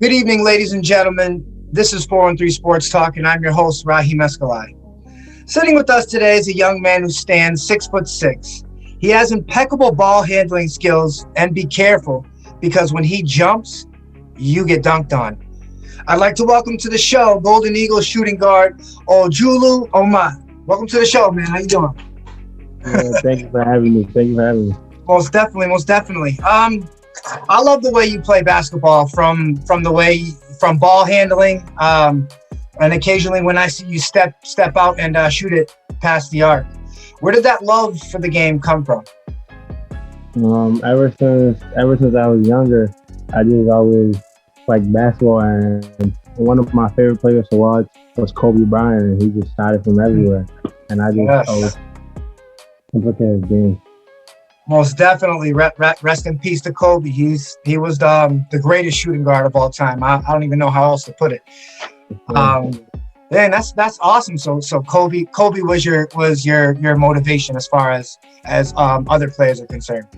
Good evening, ladies and gentlemen. This is 413 Sports Talk, and I'm your host, Rahim Escalai. Sitting with us today is a young man who stands 6'6". He has impeccable ball handling skills, and be careful, because when he jumps, you get dunked on. I'd like to welcome to the show Golden Eagles shooting guard Ojulu Omot. Welcome to the show, man. How you doing? Thank you for having me. Thank you for having me. Most definitely, most definitely. I love the way you play basketball from ball handling, and occasionally when I see you step out and shoot it past the arc. Where did that love for the game come from? Ever since I was younger, I just always liked basketball, and one of my favorite players to watch was Kobe Bryant, and he just shot it from everywhere, and I just always Yes, look at his game. most definitely. Rest in peace to Kobe. He was the greatest shooting guard of all time. I don't even know how else to put it. Yeah. Um, Man, that's awesome. So Kobe was your motivation as far as other players are concerned.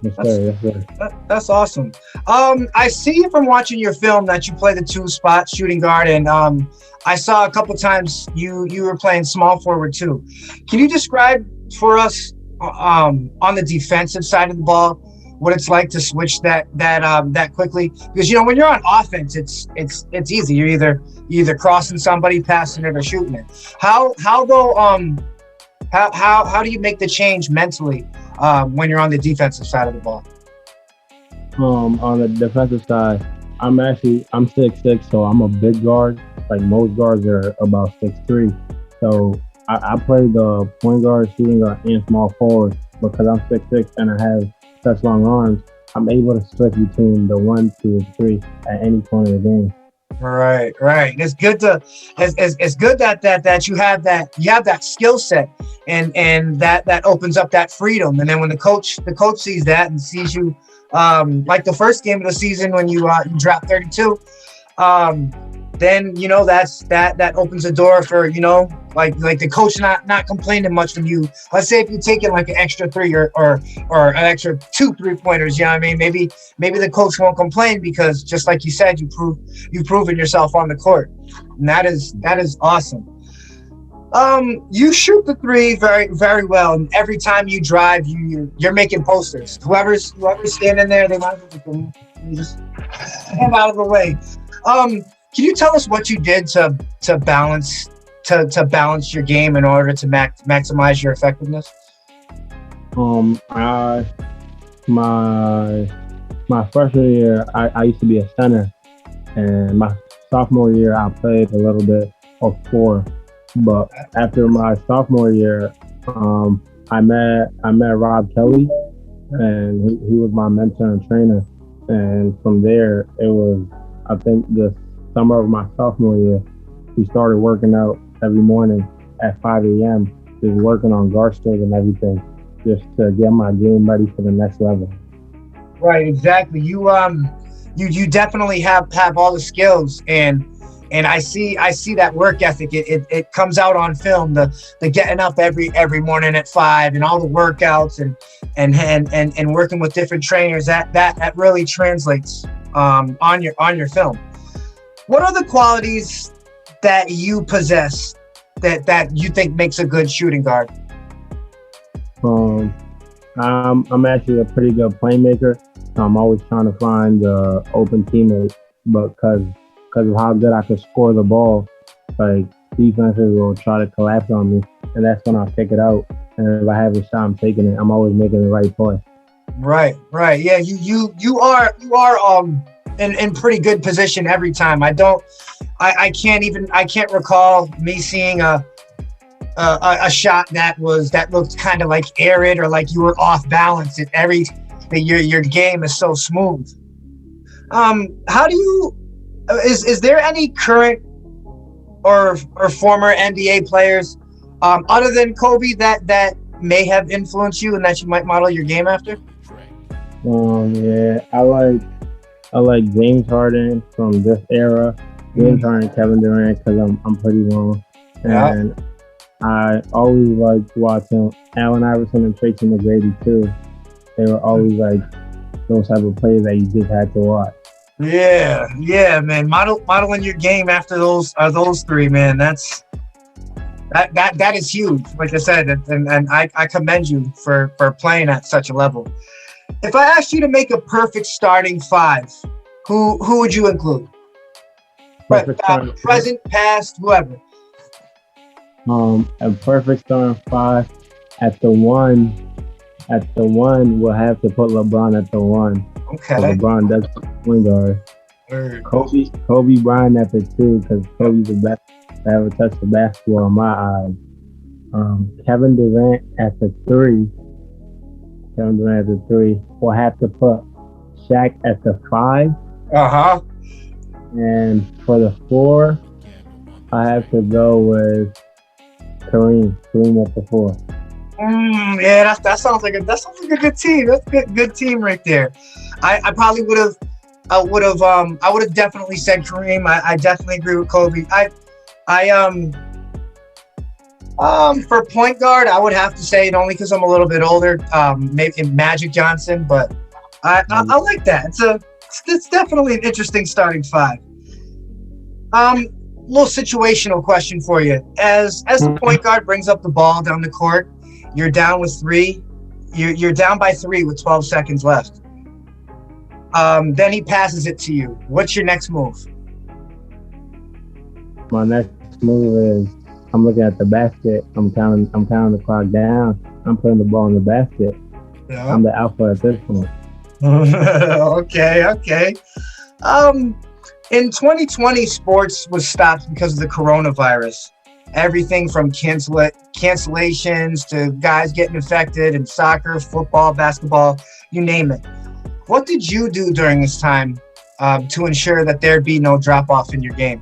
Yes, That's sir. Yes, sir. that's awesome. I see from watching your film that you play the two spot shooting guard, and I saw a couple times you were playing small forward too. Can you describe for us on the defensive side of the ball what it's like to switch that quickly? Because when you're on offense, it's easy. You're either crossing somebody, passing it, or shooting it. How though how do you make the change mentally when you're on the defensive side of the ball? On the defensive side, I'm 6'6", so I'm a big guard. Like most guards are about 6'3". So I play the point guard, shooting guard, and small forward because I'm 6'6" and I have such long arms. I'm able to switch between the 1, 2, and 3 at any point of the game. Right, right. It's good to it's good that you have that skill set, and that opens up that freedom. And then when the coach sees that and sees you, like the first game of the season when you dropped 32, um, then that opens the door for like the coach not complaining much from you. Let's say if you're taking like an extra three or an extra 2 3 pointers, you know what I mean? Maybe the coach won't complain because just like you said, you've proven yourself on the court, and that is awesome. You shoot the three very very well, and every time you drive, you're making posters. Whoever's standing there, they might as well just get out of the way. Can you tell us what you did to balance balance your game in order to maximize your effectiveness? I my my freshman year, I used to be a center, and my sophomore year, I played a little bit of four. But after my sophomore year, I met Rob Kelly, and he was my mentor and trainer. And from there, it was, I think, the summer of my sophomore year, we started working out every morning at 5 a.m., just working on guard strength and everything, just to get my game ready for the next level. Right, exactly. You definitely have all the skills, and I see that work ethic. It comes out on film. The getting up every morning at 5 and all the workouts and working with different trainers that really translates on your film. What are the qualities that you possess that you think makes a good shooting guard? Um, I'm actually a pretty good playmaker. So I'm always trying to find the open teammate, but because of how good I can score the ball, like defenses will try to collapse on me, and that's when I pick it out. And if I have a shot, I'm taking it. I'm always making the right play. Right, right. Yeah, you are in pretty good position every time. I can't recall me seeing a shot that looked kind of like arid or like you were off balance. Your game is so smooth. How do you is there any current or former NBA players other than Kobe that may have influenced you and that you might model your game after? Yeah, I like James Harden from this era. James Mm, Harden, Kevin Durant, because I'm pretty long, yeah. and I always liked watching Allen Iverson and Tracy McGrady too. They were always like those type of players that you just had to watch. Yeah, man. Modeling your game after those three, man. That is huge. Like I said, and I commend you for playing at such a level. If I asked you to make a perfect starting five, who would you include? But Perfect starting five. present, past, whoever. A perfect starting five. At the one, we'll have to put LeBron at the one. So Okay. LeBron does point guard. Word. Kobe Bryant at the two because Yep. Kobe's the best to ever touch the basketball in my eyes. Kevin Durant at the three. Kevin Durant at the three. We'll have to put Shaq at the five. Uh-huh. And for the four, I have to go with Kareem. Kareem at the four. Yeah, that sounds like a good team. That's a good team right there. I probably I would have definitely said Kareem. I definitely agree with Kobe. I for point guard, I would have to say it only because I'm a little bit older. Maybe Magic Johnson, but I like that. It's definitely an interesting starting five. Little situational question for you. As the point guard brings up the ball down the court, you're down with three. You're down by three with 12 seconds left. Then he passes it to you. What's your next move? My next move is I'm looking at the basket. I'm counting the clock down. I'm putting the ball in the basket. Yeah. I'm the alpha at this point. Okay. Um, in 2020, sports was stopped because of the coronavirus. Everything from cancellations to guys getting infected in soccer, football, basketball, you name it. What did you do during this time to ensure that there'd be no drop off in your game?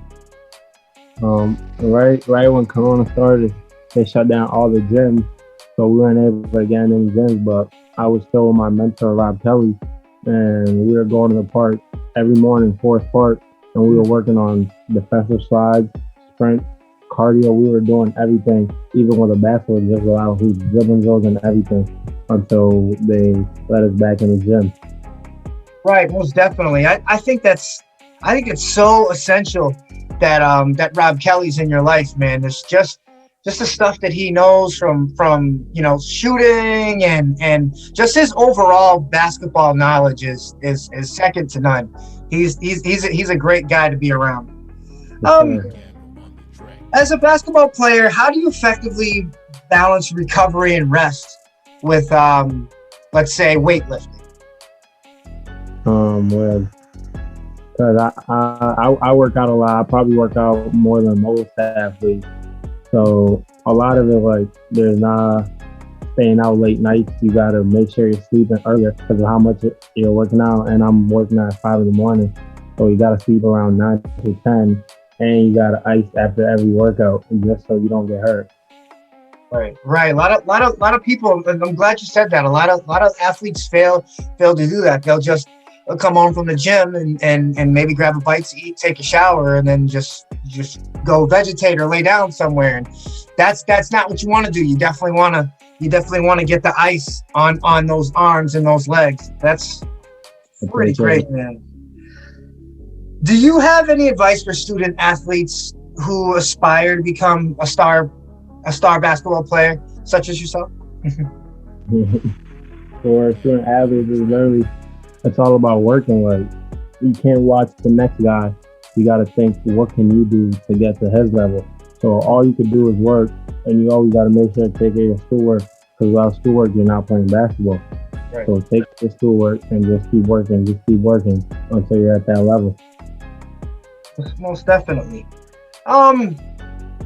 Right when Corona started, they shut down all the gyms, so we weren't able to get in any gyms. But I was still with my mentor Rob Kelly, and we were going to the park every morning, Forest Park, and we were working on defensive slides, sprint, cardio. We were doing everything, even with a basketball, just allowed who's dribbling drills and everything until they let us back in the gym. Right, most definitely. I think it's so essential that Rob Kelly's in your life, man. It's just the stuff that he knows from shooting and just his overall basketball knowledge is second to none. He's a great guy to be around. For Um, sure. as a basketball player, how do you effectively balance recovery and rest with let's say weightlifting? Well, because I work out a lot. I probably work out more than most athletes. So a lot of it, like there's not staying out late nights. You gotta make sure you're sleeping earlier because of how much you're working out. And I'm working at 5 in the morning, so you gotta sleep around 9 to 10, and you gotta ice after every workout, just so you don't get hurt. Right. A lot of people. And I'm glad you said that. A lot of athletes fail to do that. They'll come home from the gym and maybe grab a bite to eat, take a shower, and then just go vegetate or lay down somewhere. And that's not what you want to do. You definitely want to get the ice on those arms and those legs. That's For pretty sure. great, man. Do you have any advice for student athletes who aspire to become a star basketball player such as yourself? For student athletes, it's all about working. Like you can't watch the next guy. You got to think, what can you do to get to his level? So all you can do is work, and you always got to make sure to take care of your schoolwork. Because without schoolwork, you're not playing basketball. Right. So take your schoolwork and just keep working until you're at that level. Most definitely. Um,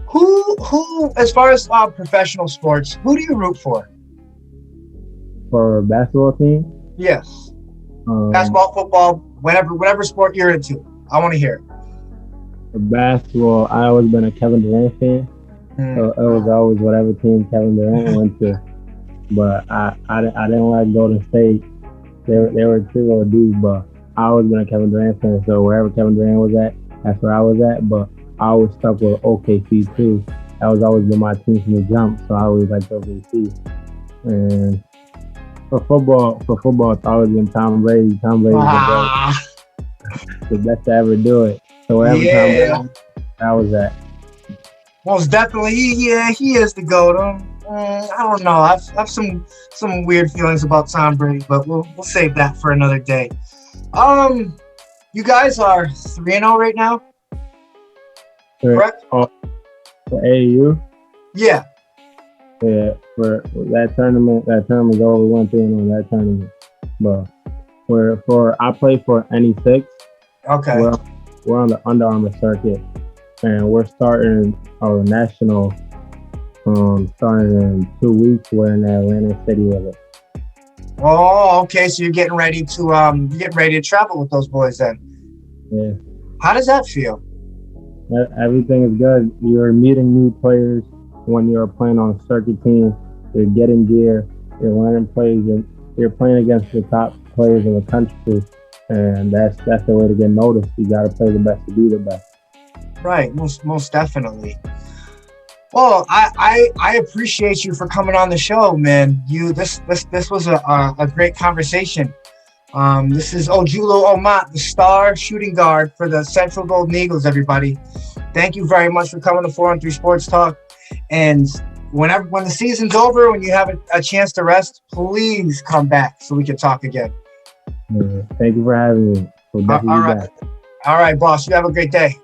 who, as far as professional sports, who do you root for? For a basketball team, Yes, um, basketball, football, whatever sport you're into. I want to hear for basketball, I always been a Kevin Durant fan. it. So it was always whatever team Kevin Durant went to. But I didn't like Golden State. They were too old dudes, but I always been a Kevin Durant fan. So wherever Kevin Durant was at, that's where I was at. But I always stuck with OKC too. That was always been my team from the jump. So I always liked OKC. And for football, it's always been Tom Brady. Tom Brady's the best. Ah, the best to ever do it. So wherever Tom Yeah, Brady, that was that. most definitely. He is the GOAT. I don't know. I've some weird feelings about Tom Brady, but we'll save that for another day. Um, you guys are 3-0 right now, For, correct? oh, for AAU, Yeah. yeah, for that tournament goal, we went through on that tournament. But for I play for NE6. Okay. We're we're on the Under Armour circuit, and we're starting our national starting in 2 weeks. We're in Atlanta City with it. Oh, okay. So you're getting ready to travel with those boys then. Yeah, How does that feel? everything is good. You're meeting new players when you're playing on a circuit team. You're getting gear. You're learning plays. You're playing against the top players in the country, and that's the way to get noticed. You got to play the best to be the best. Right. Most definitely. Well, I appreciate you for coming on the show, man. This was a great conversation. This is Ojulu Omot, the star shooting guard for the Central Golden Eagles. Everybody, thank you very much for coming to 4-on-3 Sports Talk. And when the season's over, when you have a chance to rest, please come back so we can talk again. Yeah. Thank you for having me. We'll All definitely be right, back. all right, boss. You have a great day.